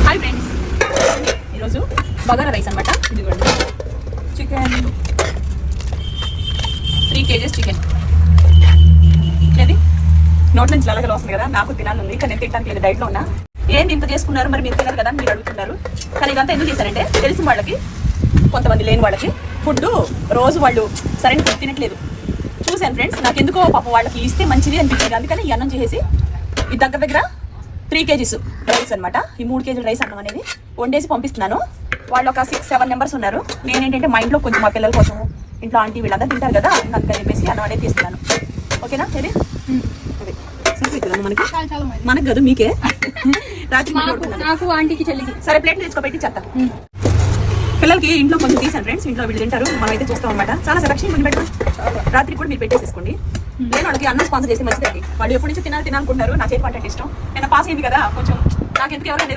Hi friends, ఈరోజు bagara rice అనమాట. ఇదిగోండి చికెన్, 3 kgs చికెన్. ఇది నోట్ నుంచి నల్లగా వస్తుంది కదా, నాకు తినాలని కానీ నేను తింటానికి లేదు, డైట్లో ఉన్నా. ఏంటి ఇంత చేసుకున్నారు మరి, మీరు తినరు కదా మీరు అడుగుతున్నారు. కానీ ఇదంతా ఎందుకు చేశారంటే తెలిసిన వాళ్ళకి, కొంతమంది లేని వాళ్ళకి ఫుడ్ రోజు వాళ్ళు సరైన ఫుడ్ తినట్లేదు చూశాను ఫ్రెండ్స్. నాకు ఎందుకో పాప వాళ్ళకి ఇస్తే మంచిది అనిపించింది. అందుకని ఈ అన్నం చేసేసి ఇది దగ్గర 3 kgs రైస్ అనమాట. ఈ 3 kg రైస్ అన్నం అనేది వండేసి పంపిస్తున్నాను. వాళ్ళు ఒక 6-7 మెంబర్స్ ఉన్నారు. నేనేంటంటే మా ఇంట్లో కొంచెం మా పిల్లల కోసం, ఇంట్లో ఆంటీ వీళ్ళందరూ తింటారు కదా, అందుకని చెప్పేసి అన్నం అనేది తీస్తున్నాను. ఓకేనా? సరే, అదే సరిపోతుంది మనకి, మనకు కదా మీకే. రాత్రి నాకు ఆంటీకి చెల్లికి. సరే, ప్లేట్లు తెచ్చుకోబెట్టి చెత్త. పిల్లలకి ఇంట్లో కొంచెం తీసాను ఫ్రెండ్స్, ఇంట్లో వీళ్ళు తింటారు, మనం అయితే చూస్తాం అనమాట. చాలా సెలక్షన్ కొంచెం పెట్టు, రాత్రి కూడా మీరు పెట్టేసేసుకోండి. నేను వాళ్ళకి అన్నం స్పాన్సర్ చేసి మంచిదండి. వాళ్ళు ఎప్పటి నుంచి తినాలనుకుంటున్నారు. నా చేతి పంట ఇష్టం. నేను పాస్ అయింది కదా, కొంచెం నాకు ఎందుకు ఎవరైనా